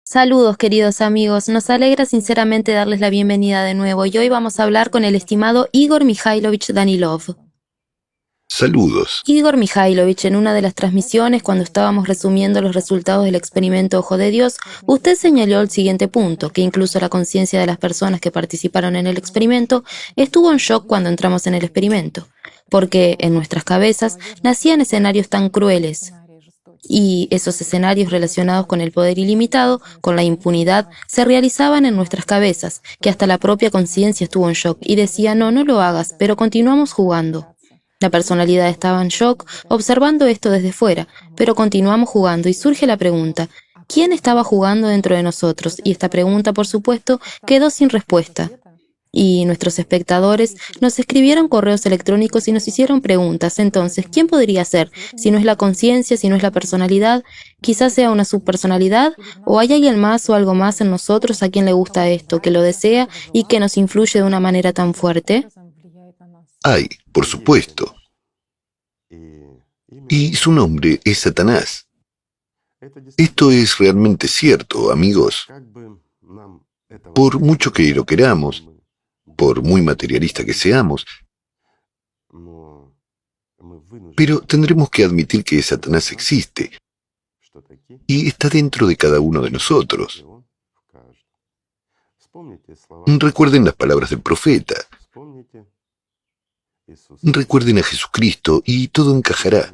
Saludos, queridos amigos. Nos alegra sinceramente darles la bienvenida de nuevo y hoy vamos a hablar con el estimado Igor Mikhailovich Danilov. Saludos. Igor Mikhailovich, en una de las transmisiones, cuando estábamos resumiendo los resultados del experimento Ojo de Dios, usted señaló el siguiente punto, que incluso la conciencia de las personas que participaron en el experimento estuvo en shock cuando entramos en el experimento, porque en nuestras cabezas nacían escenarios tan crueles. Y esos escenarios relacionados con el poder ilimitado, con la impunidad, se realizaban en nuestras cabezas, que hasta la propia conciencia estuvo en shock y decía, no, no lo hagas, pero continuamos jugando. La personalidad estaba en shock, observando esto desde fuera, pero continuamos jugando y surge la pregunta, ¿quién estaba jugando dentro de nosotros? Y esta pregunta, por supuesto, quedó sin respuesta. Y nuestros espectadores nos escribieron correos electrónicos y nos hicieron preguntas. Entonces, ¿quién podría ser? Si no es la conciencia, si no es la personalidad, quizás sea una subpersonalidad, o hay alguien más o algo más en nosotros a quien le gusta esto, que lo desea y que nos influye de una manera tan fuerte. Hay, por supuesto. Y su nombre es Satanás. Esto es realmente cierto, amigos. Por mucho que lo queramos, por muy materialista que seamos, pero tendremos que admitir que Satanás existe y está dentro de cada uno de nosotros. Recuerden las palabras del profeta. Recuerden a Jesucristo y todo encajará.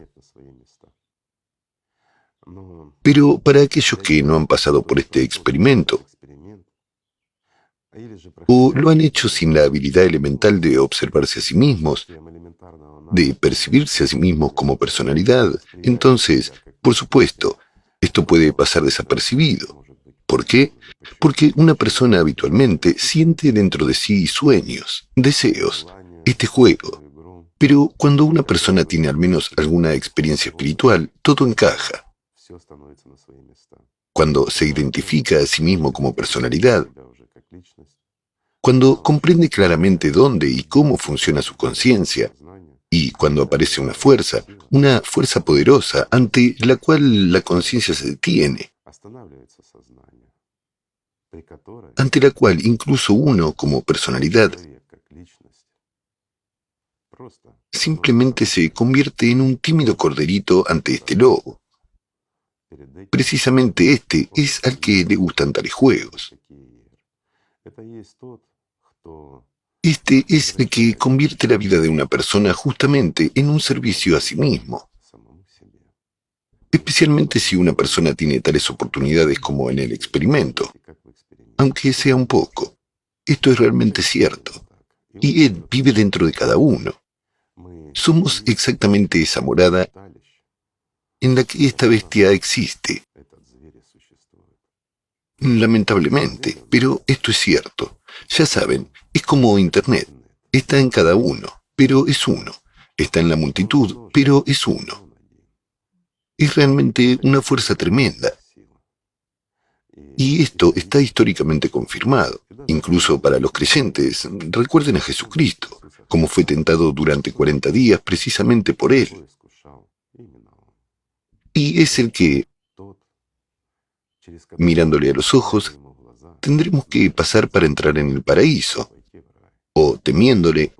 Pero para aquellos que no han pasado por este experimento, o lo han hecho sin la habilidad elemental de observarse a sí mismos, de percibirse a sí mismos como personalidad, entonces, por supuesto, esto puede pasar desapercibido. ¿Por qué? Porque una persona habitualmente siente dentro de sí sueños, deseos, este juego. Pero cuando una persona tiene al menos alguna experiencia espiritual, todo encaja. Cuando se identifica a sí mismo como personalidad, cuando comprende claramente dónde y cómo funciona su conciencia, y cuando aparece una fuerza poderosa ante la cual la conciencia se detiene, ante la cual incluso uno como personalidad simplemente se convierte en un tímido corderito ante este lobo. Precisamente este es al que le gustan tales juegos. Este es el que convierte la vida de una persona justamente en un servicio a sí mismo. Especialmente si una persona tiene tales oportunidades como en el experimento. Aunque sea un poco, esto es realmente cierto. Y él vive dentro de cada uno. Somos exactamente esa morada en la que esta bestia existe. Lamentablemente, pero esto es cierto. Ya saben, es como Internet. Está en cada uno, pero es uno. Está en la multitud, pero es uno. Es realmente una fuerza tremenda. Y esto está históricamente confirmado. Incluso para los creyentes, recuerden a Jesucristo, como fue tentado durante 40 días precisamente por él. Y es el que, mirándole a los ojos, tendremos que pasar para entrar en el paraíso, o temiéndole,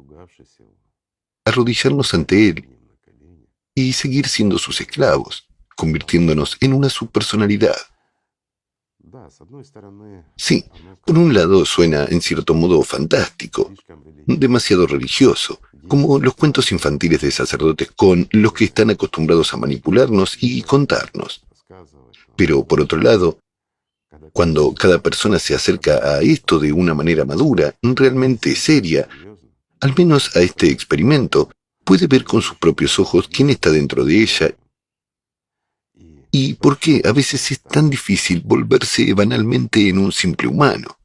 arrodillarnos ante él y seguir siendo sus esclavos, convirtiéndonos en una subpersonalidad. Sí, por un lado suena en cierto modo fantástico, demasiado religioso, como los cuentos infantiles de sacerdotes con los que están acostumbrados a manipularnos y contarnos. Pero por otro lado, cuando cada persona se acerca a esto de una manera madura, realmente seria, al menos a este experimento, puede ver con sus propios ojos quién está dentro de ella y por qué a veces es tan difícil volverse banalmente en un simple humano.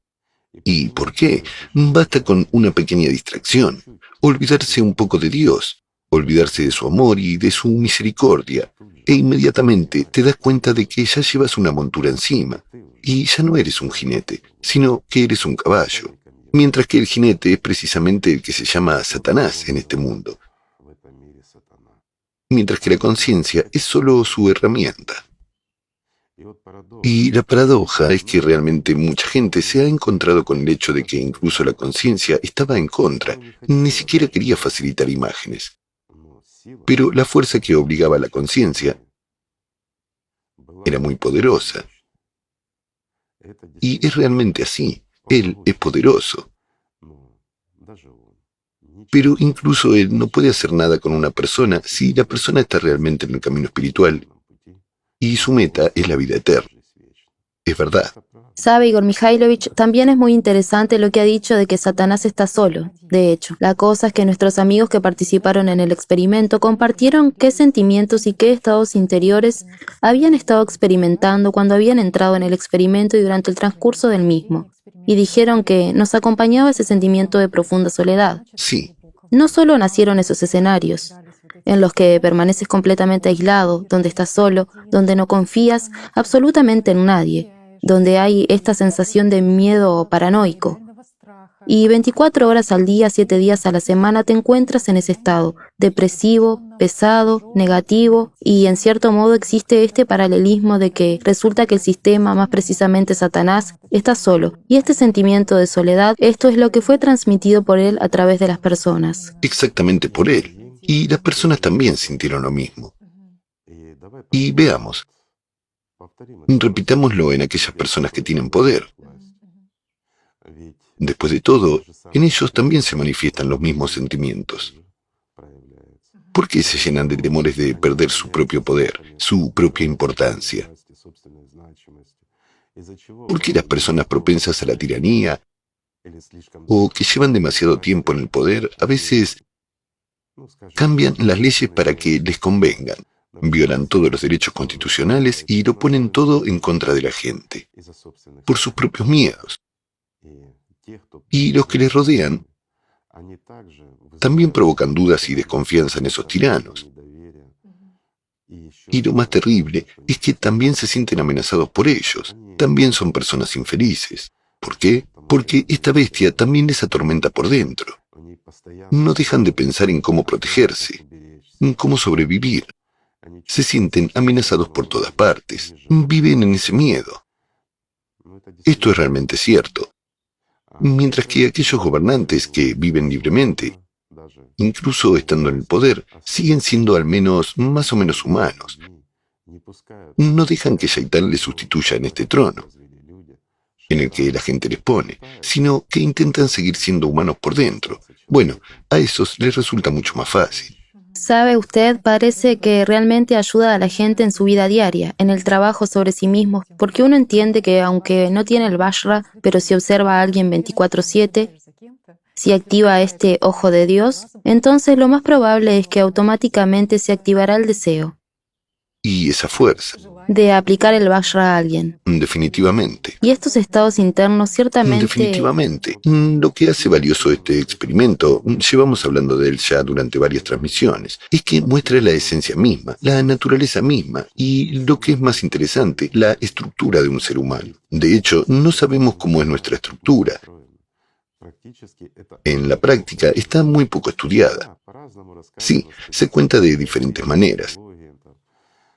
¿Y por qué? Basta con una pequeña distracción, olvidarse un poco de Dios, olvidarse de su amor y de su misericordia, e inmediatamente te das cuenta de que ya llevas una montura encima, y ya no eres un jinete, sino que eres un caballo, mientras que el jinete es precisamente el que se llama Satanás en este mundo, mientras que la conciencia es solo su herramienta. Y la paradoja es que realmente mucha gente se ha encontrado con el hecho de que incluso la conciencia estaba en contra, ni siquiera quería facilitar imágenes. Pero la fuerza que obligaba a la conciencia era muy poderosa. Y es realmente así. Él es poderoso. Pero incluso él no puede hacer nada con una persona si la persona está realmente en el camino espiritual y su meta es la vida eterna. Es verdad. Sabe, Igor Mikhailovich, también es muy interesante lo que ha dicho de que Satanás está solo. De hecho, la cosa es que nuestros amigos que participaron en el experimento compartieron qué sentimientos y qué estados interiores habían estado experimentando cuando habían entrado en el experimento y durante el transcurso del mismo. Y dijeron que nos acompañaba ese sentimiento de profunda soledad. Sí. No solo nacieron esos escenarios, en los que permaneces completamente aislado, donde estás solo, donde no confías absolutamente en nadie, donde hay esta sensación de miedo paranoico. Y 24 horas al día, 7 días a la semana te encuentras en ese estado, depresivo, pesado, negativo, y en cierto modo existe este paralelismo de que resulta que el sistema, más precisamente Satanás, está solo. Y este sentimiento de soledad, esto es lo que fue transmitido por él a través de las personas. Exactamente por él. Y las personas también sintieron lo mismo. Y veamos, repitámoslo en aquellas personas que tienen poder. Después de todo, en ellos también se manifiestan los mismos sentimientos. ¿Por qué se llenan de temores de perder su propio poder, su propia importancia? ¿Por qué las personas propensas a la tiranía o que llevan demasiado tiempo en el poder a veces cambian las leyes para que les convengan, violan todos los derechos constitucionales y lo ponen todo en contra de la gente, por sus propios miedos? Y los que les rodean también provocan dudas y desconfianza en esos tiranos. Y lo más terrible es que también se sienten amenazados por ellos. También son personas infelices. ¿Por qué? Porque esta bestia también les atormenta por dentro. No dejan de pensar en cómo protegerse, en cómo sobrevivir. Se sienten amenazados por todas partes. Viven en ese miedo. Esto es realmente cierto. Mientras que aquellos gobernantes que viven libremente, incluso estando en el poder, siguen siendo al menos más o menos humanos. No dejan que Shaitán les sustituya en este trono, en el que la gente les pone, sino que intentan seguir siendo humanos por dentro. Bueno, a esos les resulta mucho más fácil. Sabe usted, parece que realmente ayuda a la gente en su vida diaria, en el trabajo sobre sí mismos, porque uno entiende que aunque no tiene el Vajra, pero si observa a alguien 24/7, si activa este ojo de Dios, entonces lo más probable es que automáticamente se activará el deseo Y esa fuerza, de aplicar el Vajra a alguien. definitivamente. Y estos estados internos ciertamente... Definitivamente. Lo que hace valioso este experimento, llevamos hablando de él ya durante varias transmisiones, es que muestra la esencia misma, la naturaleza misma y, lo que es más interesante, la estructura de un ser humano. De hecho, no sabemos cómo es nuestra estructura. En la práctica está muy poco estudiada. Sí, se cuenta de diferentes maneras.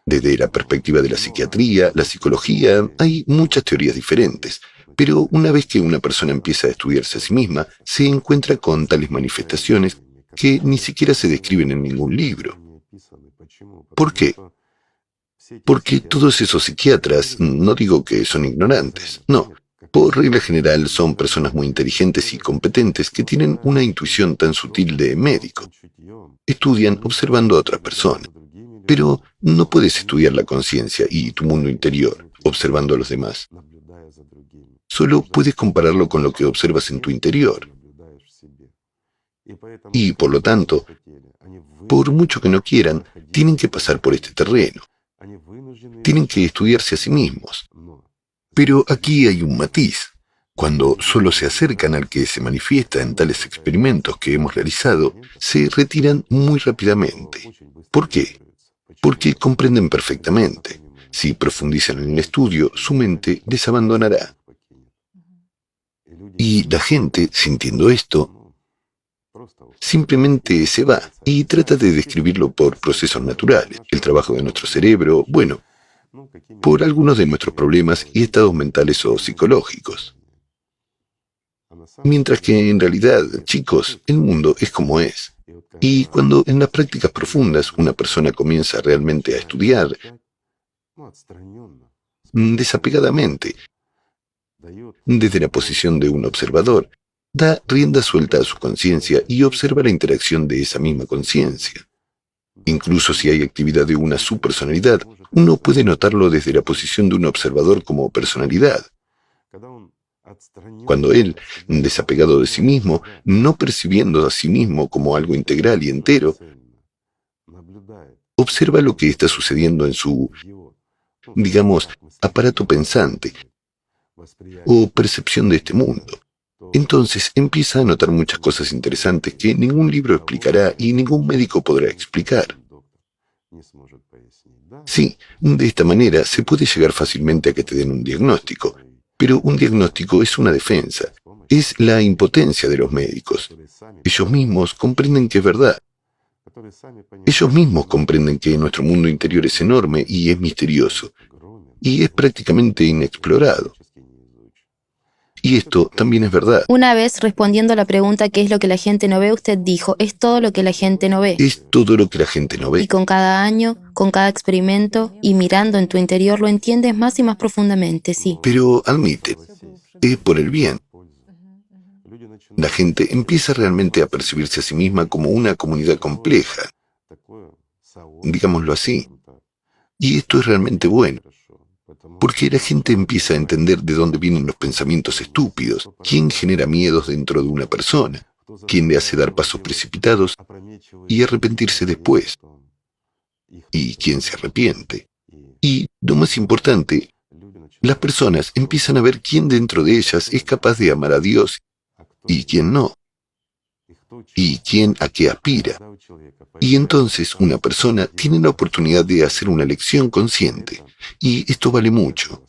Desde la perspectiva de la psiquiatría, la psicología, hay muchas teorías diferentes, pero una vez que una persona empieza a estudiarse a sí misma, se encuentra con tales manifestaciones que ni siquiera se describen en ningún libro. ¿Por qué? Porque todos esos psiquiatras, no digo que son ignorantes, no. Por regla general son personas muy inteligentes y competentes que tienen una intuición tan sutil de médico. Estudian observando a otras personas. Pero no puedes estudiar la conciencia y tu mundo interior observando a los demás. Solo puedes compararlo con lo que observas en tu interior. Y por lo tanto, por mucho que no quieran, tienen que pasar por este terreno. Tienen que estudiarse a sí mismos. Pero aquí hay un matiz. Cuando solo se acercan al que se manifiesta en tales experimentos que hemos realizado, se retiran muy rápidamente. ¿Por qué? Porque comprenden perfectamente. Si profundizan en el estudio, su mente les abandonará. Y la gente, sintiendo esto, simplemente se va y trata de describirlo por procesos naturales. El trabajo de nuestro cerebro, bueno, por algunos de nuestros problemas y estados mentales o psicológicos. Mientras que en realidad, chicos, el mundo es como es. Y cuando en las prácticas profundas una persona comienza realmente a estudiar, desapegadamente, desde la posición de un observador, da rienda suelta a su conciencia y observa la interacción de esa misma conciencia. Incluso si hay actividad de una subpersonalidad, uno puede notarlo desde la posición de un observador como personalidad. Cuando él, desapegado de sí mismo, no percibiendo a sí mismo como algo integral y entero, observa lo que está sucediendo en su, digamos, aparato pensante o percepción de este mundo. Entonces empieza a notar muchas cosas interesantes que ningún libro explicará y ningún médico podrá explicar. Sí, de esta manera se puede llegar fácilmente a que te den un diagnóstico, pero un diagnóstico es una defensa, es la impotencia de los médicos. Ellos mismos comprenden que es verdad. Ellos mismos comprenden que nuestro mundo interior es enorme y es misterioso, y es prácticamente inexplorado. Y esto también es verdad. Una vez, respondiendo a la pregunta ¿qué es lo que la gente no ve?, usted dijo, es todo lo que la gente no ve. Es todo lo que la gente no Y ve. con cada año, con cada experimento, y mirando en tu interior, lo entiendes más y más profundamente, sí. Pero admite, es por el bien. La gente empieza realmente a percibirse a sí misma como una comunidad compleja, digámoslo así. Y esto es realmente bueno, porque la gente empieza a entender de dónde vienen los pensamientos estúpidos, quién genera miedos dentro de una persona, quién le hace dar pasos precipitados y arrepentirse después, y quién se arrepiente. Y, lo más importante, las personas empiezan a ver quién dentro de ellas es capaz de amar a Dios y quién no, y quién a qué aspira. Y entonces una persona tiene la oportunidad de hacer una elección consciente, y esto vale mucho.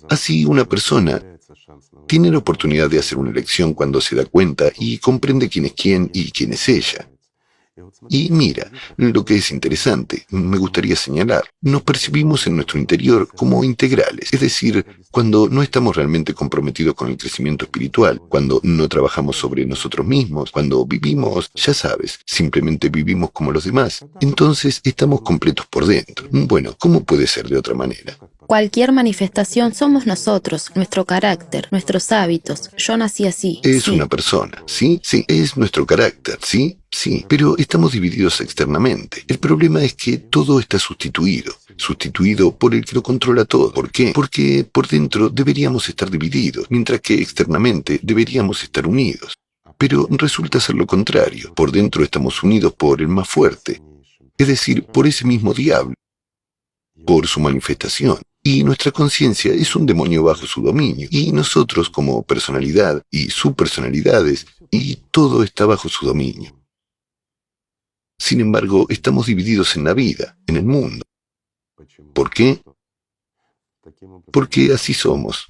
Así una persona tiene la oportunidad de hacer una elección cuando se da cuenta y comprende quién es quién y quién es ella. Y mira, lo que es interesante, me gustaría señalar, nos percibimos en nuestro interior como integrales, es decir, cuando no estamos realmente comprometidos con el crecimiento espiritual, cuando no trabajamos sobre nosotros mismos, cuando vivimos, ya sabes, simplemente vivimos como los demás, entonces estamos completos por dentro. Bueno, ¿cómo puede ser de otra manera? Cualquier manifestación somos nosotros, nuestro carácter, nuestros hábitos. Yo nací así. Es Sí. una persona, ¿sí? Sí, es nuestro carácter, ¿sí? Sí, pero estamos divididos externamente. El problema es que todo está sustituido por el que lo controla todo. ¿Por qué? Porque por dentro deberíamos estar divididos, mientras que externamente deberíamos estar unidos. Pero resulta ser lo contrario. Por dentro estamos unidos por el más fuerte, es decir, por ese mismo diablo, por su manifestación. Y nuestra conciencia es un demonio bajo su dominio. Y nosotros como personalidad y subpersonalidades, y todo está bajo su dominio. Sin embargo, estamos divididos en la vida, en el mundo. ¿Por qué? Porque así somos.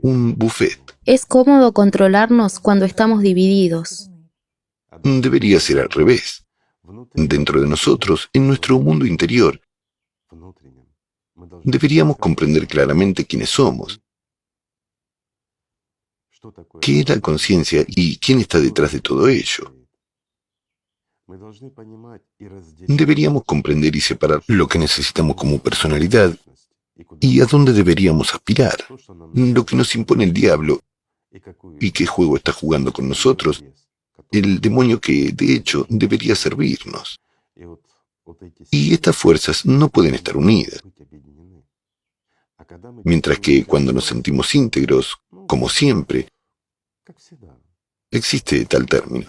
Un buffet. Es cómodo controlarnos cuando estamos divididos. Debería ser al revés. Dentro de nosotros, en nuestro mundo interior, deberíamos comprender claramente quiénes somos, qué es la conciencia y quién está detrás de todo ello. Deberíamos comprender y separar lo que necesitamos como personalidad y a dónde deberíamos aspirar, lo que nos impone el diablo y qué juego está jugando con nosotros, el demonio que, de hecho, debería servirnos. Y estas fuerzas no pueden estar unidas. Mientras que cuando nos sentimos íntegros, como siempre, existe tal término,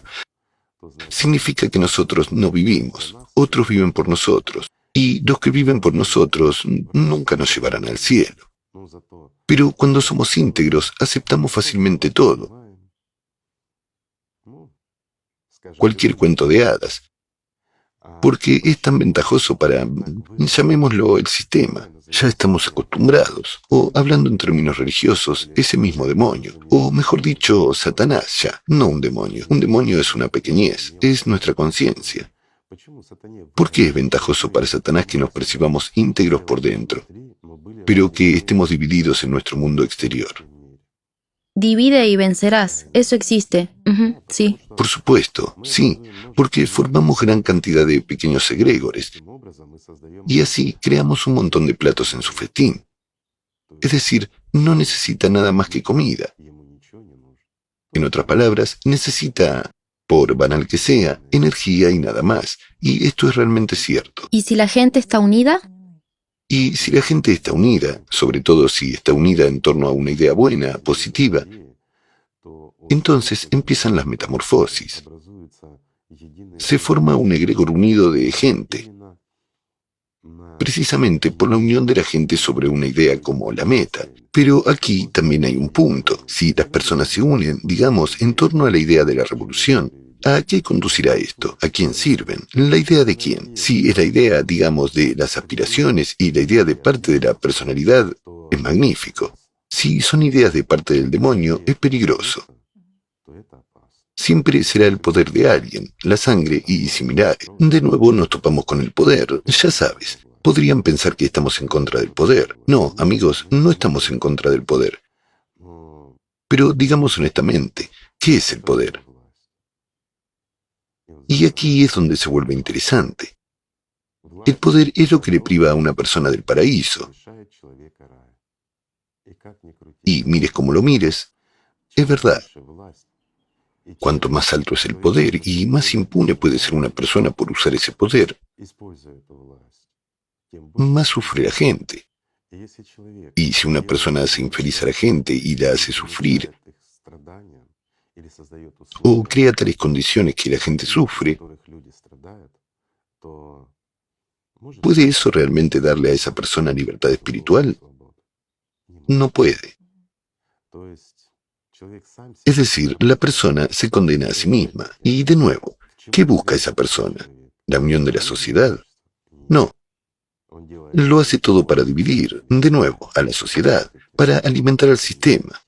significa que nosotros no vivimos, otros viven por nosotros, y los que viven por nosotros nunca nos llevarán al cielo. Pero cuando somos íntegros, aceptamos fácilmente todo, cualquier cuento de hadas, porque es tan ventajoso para, llamémoslo, el sistema. Ya estamos acostumbrados, o hablando en términos religiosos, ese mismo demonio, o mejor dicho, Satanás ya, no un demonio. Un demonio es una pequeñez, es nuestra conciencia. ¿Por qué es ventajoso para Satanás que nos percibamos íntegros por dentro, pero que estemos divididos en nuestro mundo exterior? Divide y vencerás. Eso existe. Ujú, sí. Por supuesto, sí, porque formamos gran cantidad de pequeños egregores y así creamos un montón de platos en su festín. Es decir, no necesita nada más que comida. En otras palabras, necesita, por banal que sea, energía y nada más. Y esto es realmente cierto. ¿Y si la gente está unida? Y si la gente está unida, sobre todo si está unida en torno a una idea buena, positiva, entonces empiezan las metamorfosis. Se forma un egregor unido de gente, precisamente por la unión de la gente sobre una idea como la meta. Pero aquí también hay un punto. Si las personas se unen, digamos, en torno a la idea de la revolución, ¿a qué conducirá esto? ¿A quién sirven? ¿La idea de quién? Si es la idea, digamos, de las aspiraciones y la idea de parte de la personalidad, es magnífico. Si son ideas de parte del demonio, es peligroso. Siempre será el poder de alguien, la sangre y similares. De nuevo nos topamos con el poder, ya sabes. Podrían pensar que estamos en contra del poder. No, amigos, no estamos en contra del poder. Pero digamos honestamente, ¿qué es el poder? Y aquí es donde se vuelve interesante. El poder es lo que le priva a una persona del paraíso. Y mires como lo mires, es verdad. Cuanto más alto es el poder y más impune puede ser una persona por usar ese poder, más sufre la gente. Y si una persona hace infeliz a la gente y la hace sufrir, o crea tales condiciones que la gente sufre, ¿puede eso realmente darle a esa persona libertad espiritual? No puede. Es decir, la persona se condena a sí misma. Y de nuevo, ¿qué busca esa persona? ¿La unión de la sociedad? No. Lo hace todo para dividir, de nuevo, a la sociedad, para alimentar al sistema.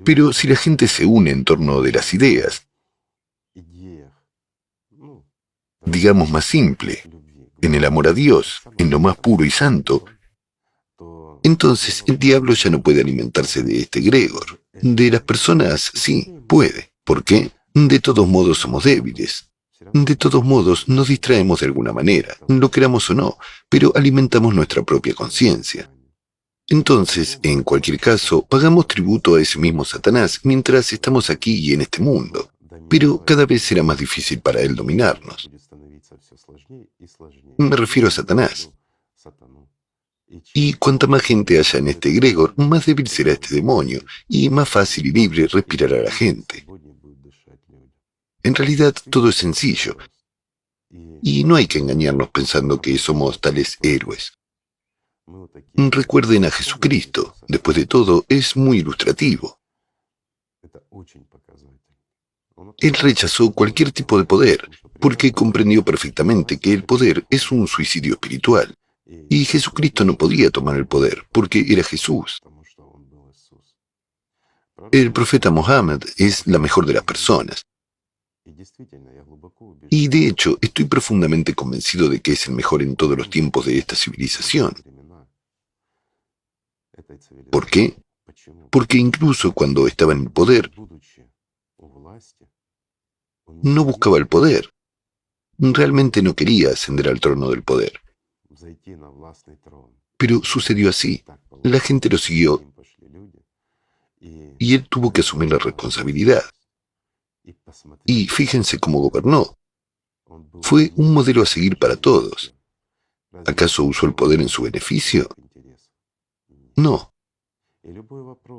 Pero si la gente se une en torno de las ideas, digamos más simple, en el amor a Dios, en lo más puro y santo, entonces el diablo ya no puede alimentarse de este egregor. De las personas sí, puede. ¿Por qué? De todos modos somos débiles. De todos modos nos distraemos de alguna manera, lo queramos o no, pero alimentamos nuestra propia conciencia. Entonces, en cualquier caso, pagamos tributo a ese mismo Satanás mientras estamos aquí y en este mundo. Pero cada vez será más difícil para él dominarnos. Me refiero a Satanás. Y cuanta más gente haya en este egregor, más débil será este demonio, y más fácil y libre respirará la gente. En realidad, todo es sencillo, y no hay que engañarnos pensando que somos tales héroes. Recuerden a Jesucristo, después de todo, es muy ilustrativo. Él rechazó cualquier tipo de poder, porque comprendió perfectamente que el poder es un suicidio espiritual. Y Jesucristo no podía tomar el poder, porque era Jesús. El profeta Mohammed es la mejor de las personas. Y de hecho, estoy profundamente convencido de que es el mejor en todos los tiempos de esta civilización. ¿Por qué? Porque incluso cuando estaba en el poder, no buscaba el poder. Realmente no quería ascender al trono del poder. Pero sucedió así. La gente lo siguió y él tuvo que asumir la responsabilidad. Y fíjense cómo gobernó. Fue un modelo a seguir para todos. ¿Acaso usó el poder en su beneficio? No.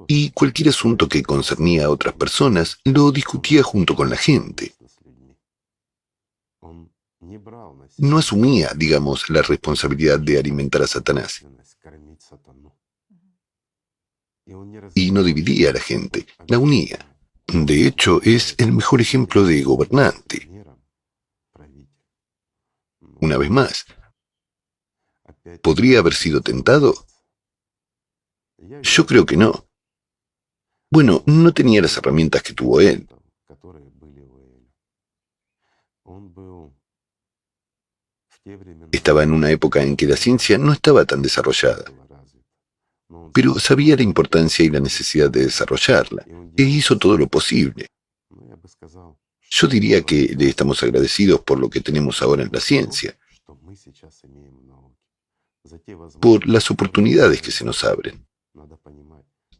Y cualquier asunto que concernía a otras personas lo discutía junto con la gente. No asumía, digamos, la responsabilidad de alimentar a Satanás. Y no dividía a la gente, la unía. De hecho, es el mejor ejemplo de gobernante. Una vez más, ¿podría haber sido tentado? Yo creo que no. Bueno, no tenía las herramientas que tuvo él. Estaba en una época en que la ciencia no estaba tan desarrollada, pero sabía la importancia y la necesidad de desarrollarla, e hizo todo lo posible. Yo diría que le estamos agradecidos por lo que tenemos ahora en la ciencia, por las oportunidades que se nos abren.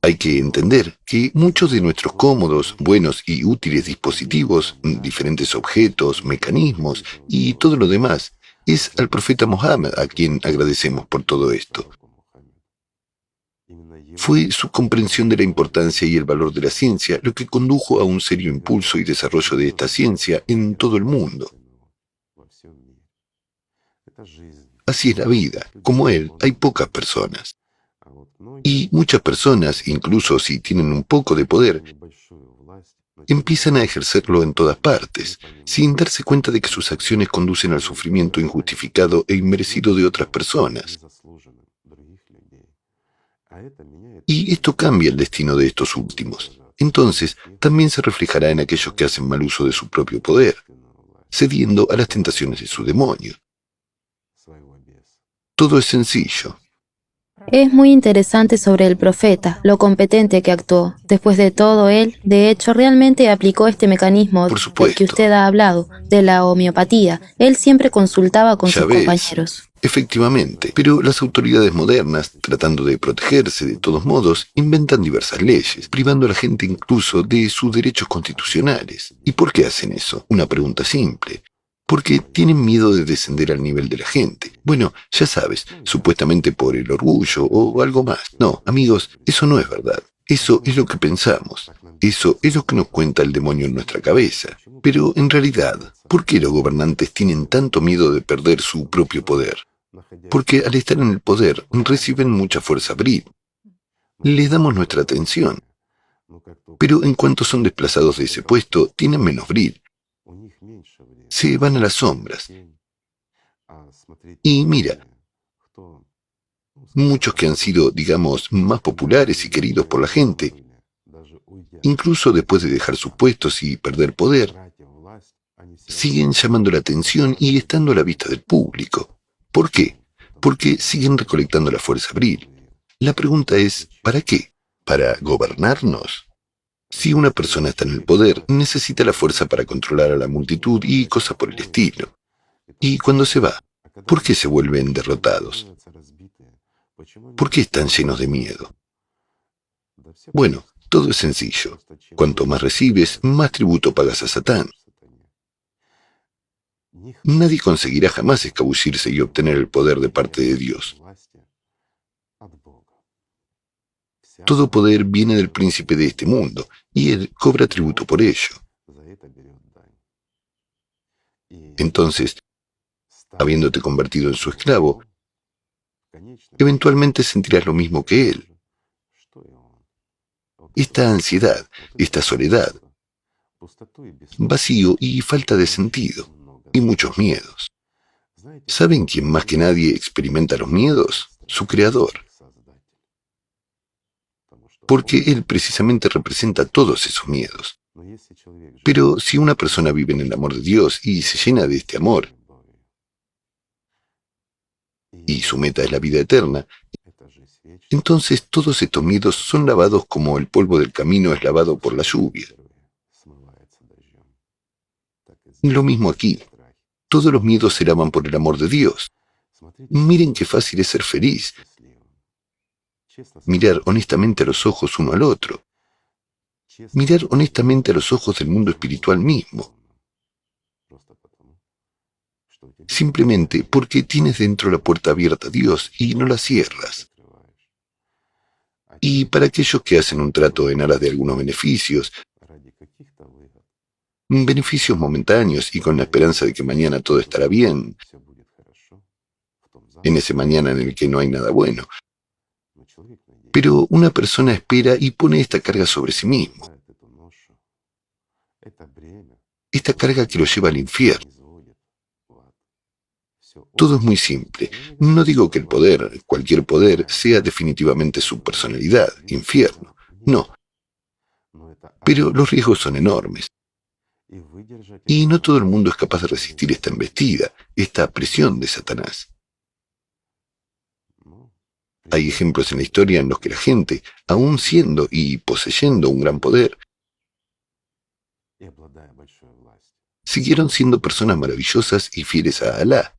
Hay que entender que muchos de nuestros cómodos, buenos y útiles dispositivos, diferentes objetos, mecanismos y todo lo demás, es al profeta Mohammed a quien agradecemos por todo esto. Fue su comprensión de la importancia y el valor de la ciencia lo que condujo a un serio impulso y desarrollo de esta ciencia en todo el mundo. Así es la vida. Como él, hay pocas personas. Y muchas personas, incluso si tienen un poco de poder, empiezan a ejercerlo en todas partes, sin darse cuenta de que sus acciones conducen al sufrimiento injustificado e inmerecido de otras personas. Y esto cambia el destino de estos últimos. Entonces, también se reflejará en aquellos que hacen mal uso de su propio poder, cediendo a las tentaciones de su demonio. Todo es sencillo. Es muy interesante sobre el profeta, lo competente que actuó. Después de todo, él, de hecho, realmente aplicó este mecanismo Por del que supuesto. usted ha hablado, de la homeopatía. Él siempre consultaba con Ya sus ves. compañeros. Efectivamente, pero las autoridades modernas, tratando de protegerse de todos modos, inventan diversas leyes, privando a la gente incluso de sus derechos constitucionales. ¿Y por qué hacen eso? Una pregunta simple. Porque tienen miedo de descender al nivel de la gente. Bueno, ya sabes, supuestamente por el orgullo o algo más. No, amigos, eso no es verdad. Eso es lo que pensamos. Eso es lo que nos cuenta el demonio en nuestra cabeza. Pero en realidad, ¿por qué los gobernantes tienen tanto miedo de perder su propio poder? Porque al estar en el poder reciben mucha fuerza viril. Les damos nuestra atención. Pero en cuanto son desplazados de ese puesto, tienen menos viril. Se van a las sombras. Y mira, muchos que han sido, digamos, más populares y queridos por la gente, incluso después de dejar sus puestos y perder poder, siguen llamando la atención y estando a la vista del público. ¿Por qué? Porque siguen recolectando la fuerza viril. La pregunta es, ¿para qué? ¿Para gobernarnos? Si una persona está en el poder, necesita la fuerza para controlar a la multitud y cosas por el estilo. Y cuando se va, ¿por qué se vuelven derrotados? ¿Por qué están llenos de miedo? Bueno, todo es sencillo. Cuanto más recibes, más tributo pagas a Satán. Nadie conseguirá jamás escabullirse y obtener el poder de parte de Dios. Todo poder viene del príncipe de este mundo, y él cobra tributo por ello. Entonces, habiéndote convertido en su esclavo, eventualmente sentirás lo mismo que él. Esta ansiedad, esta soledad, vacío y falta de sentido, y muchos miedos. ¿Saben quién más que nadie experimenta los miedos? Su creador. Porque él precisamente representa todos esos miedos. Pero si una persona vive en el amor de Dios y se llena de este amor, y su meta es la vida eterna, entonces todos estos miedos son lavados como el polvo del camino es lavado por la lluvia. Lo mismo aquí. Todos los miedos se lavan por el amor de Dios. Miren qué fácil es ser feliz. Mirar honestamente a los ojos uno al otro. Mirar honestamente a los ojos del mundo espiritual mismo. Simplemente porque tienes dentro la puerta abierta a Dios y no la cierras. Y para aquellos que hacen un trato en aras de algunos beneficios momentáneos y con la esperanza de que mañana todo estará bien, en ese mañana en el que no hay nada bueno. Pero una persona espera y pone esta carga sobre sí mismo. Esta carga que lo lleva al infierno. Todo es muy simple. No digo que el poder, cualquier poder, sea definitivamente su personalidad, infierno. No. Pero los riesgos son enormes. Y no todo el mundo es capaz de resistir esta embestida, esta presión de Satanás. Hay ejemplos en la historia en los que la gente, aun siendo y poseyendo un gran poder, siguieron siendo personas maravillosas y fieles a Alá.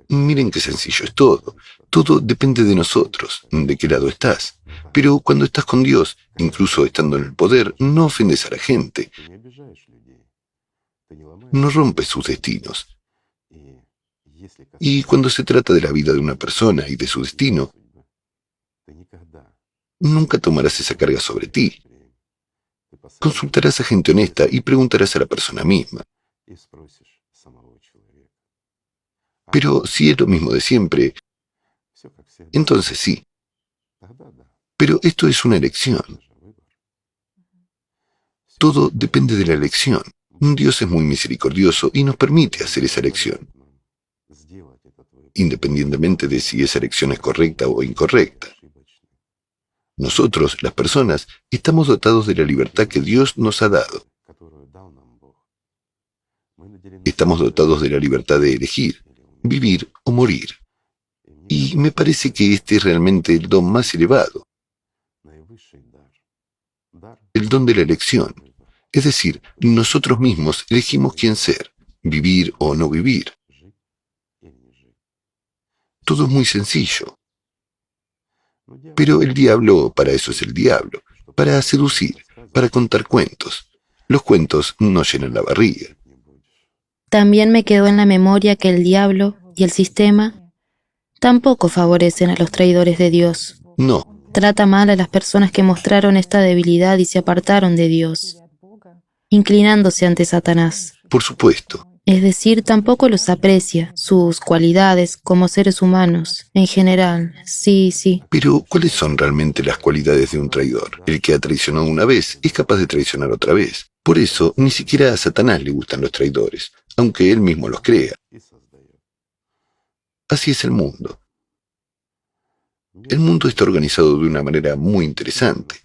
Miren qué sencillo es todo. Todo depende de nosotros, de qué lado estás. Pero cuando estás con Dios, incluso estando en el poder, no ofendes a la gente, no rompes sus destinos. Y cuando se trata de la vida de una persona y de su destino, nunca tomarás esa carga sobre ti. Consultarás a gente honesta y preguntarás a la persona misma. Pero si es lo mismo de siempre, entonces sí. Pero esto es una elección. Todo depende de la elección. Dios es muy misericordioso y nos permite hacer esa elección, independientemente de si esa elección es correcta o incorrecta. Nosotros, las personas, estamos dotados de la libertad que Dios nos ha dado. Estamos dotados de la libertad de elegir, vivir o morir. Y me parece que este es realmente el don más elevado, el don de la elección. Es decir, nosotros mismos elegimos quién ser, vivir o no vivir. Todo es muy sencillo. Pero el diablo, para eso es el diablo, para seducir, para contar cuentos. Los cuentos no llenan la barriga. También me quedó en la memoria que el diablo y el sistema tampoco favorecen a los traidores de Dios. No, Trata mal a las personas que mostraron esta debilidad y se apartaron de Dios, inclinándose ante Satanás. por supuesto. Es decir, tampoco los aprecia, sus cualidades como seres humanos, en general. Sí, sí. Pero, ¿cuáles son realmente las cualidades de un traidor? El que ha traicionado una vez es capaz de traicionar otra vez. Por eso, ni siquiera a Satanás le gustan los traidores, aunque él mismo los crea. Así es el mundo. El mundo está organizado de una manera muy interesante.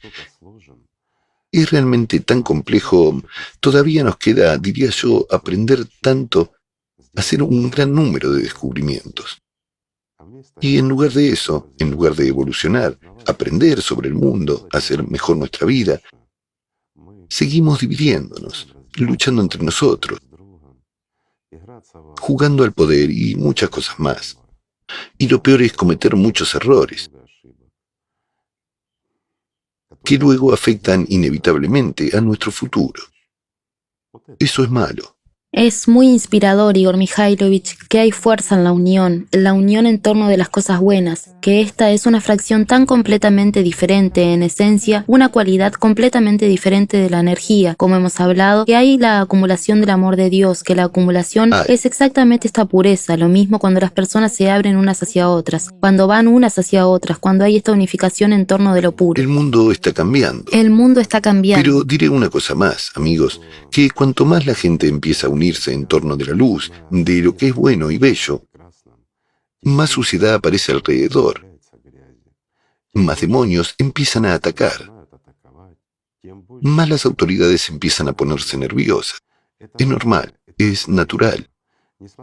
Es realmente tan complejo. Todavía nos queda, diría yo, aprender tanto, hacer un gran número de descubrimientos. Y en lugar de eso, en lugar de evolucionar, aprender sobre el mundo, hacer mejor nuestra vida, seguimos dividiéndonos, luchando entre nosotros, jugando al poder y muchas cosas más. Y lo peor es cometer muchos errores, que luego afectan inevitablemente a nuestro futuro. Eso es malo. Es muy inspirador, Igor Mikhailovich, que hay fuerza en la unión en torno de las cosas buenas, que esta es una fracción tan completamente diferente en esencia, una cualidad completamente diferente de la energía, como hemos hablado, que hay la acumulación del amor de Dios, que la acumulación es exactamente esta pureza, lo mismo cuando las personas se abren unas hacia otras, cuando van unas hacia otras, cuando hay esta unificación en torno de lo puro. El mundo está cambiando. El mundo está cambiando. Pero diré una cosa más, amigos, que cuanto más la gente empieza a unirse en torno de la luz, de lo que es bueno y bello, más suciedad aparece alrededor, más demonios empiezan a atacar, más las autoridades empiezan a ponerse nerviosas. Es normal, es natural.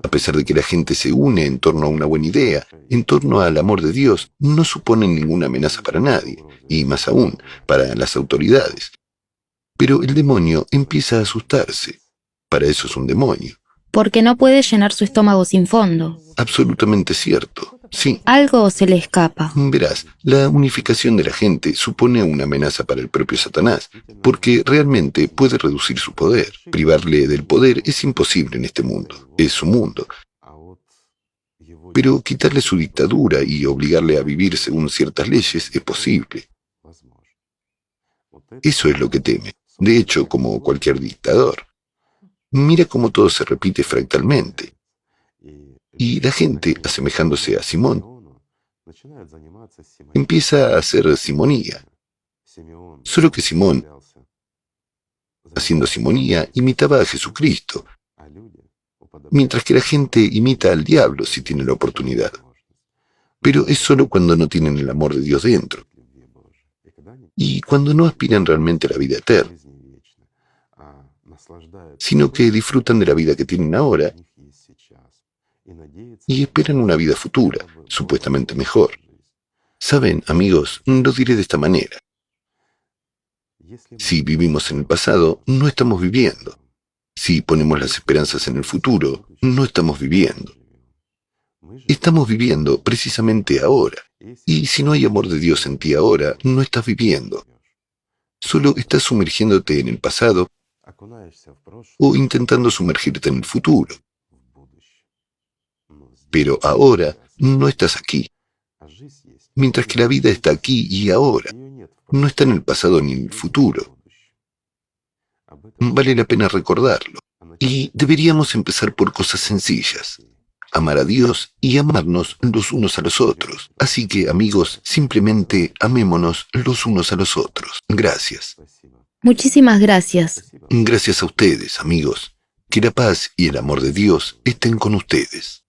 A pesar de que la gente se une en torno a una buena idea, en torno al amor de Dios, no suponen ninguna amenaza para nadie, y más aún, para las autoridades. Pero el demonio empieza a asustarse. Para eso es un demonio. Porque no puede llenar su estómago sin fondo. Absolutamente cierto. Sí. Algo se le escapa. Verás, la unificación de la gente supone una amenaza para el propio Satanás, porque realmente puede reducir su poder. Privarle del poder es imposible en este mundo. Es su mundo. Pero quitarle su dictadura y obligarle a vivir según ciertas leyes es posible. Eso es lo que teme. De hecho, como cualquier dictador. Mira cómo todo se repite fractalmente. Y la gente, asemejándose a Simón, empieza a hacer simonía. Solo que Simón, haciendo simonía, imitaba a Jesucristo, mientras que la gente imita al diablo si tiene la oportunidad. Pero es solo cuando no tienen el amor de Dios dentro. Y cuando no aspiran realmente a la vida eterna. sino que disfrutan de la vida que tienen ahora y esperan una vida futura, supuestamente mejor. Saben, amigos, lo diré de esta manera. Si vivimos en el pasado, no estamos viviendo. Si ponemos las esperanzas en el futuro, no estamos viviendo. Estamos viviendo precisamente ahora. Y si no hay amor de Dios en ti ahora, no estás viviendo. Solo estás sumergiéndote en el pasado o intentando sumergirte en el futuro. Pero ahora no estás aquí. Mientras que la vida está aquí y ahora. No está en el pasado ni en el futuro. Vale la pena recordarlo. Y deberíamos empezar por cosas sencillas. Amar a Dios y amarnos los unos a los otros. Así que, amigos, simplemente amémonos los unos a los otros. Gracias. Muchísimas gracias. Gracias a ustedes, amigos. Que la paz y el amor de Dios estén con ustedes.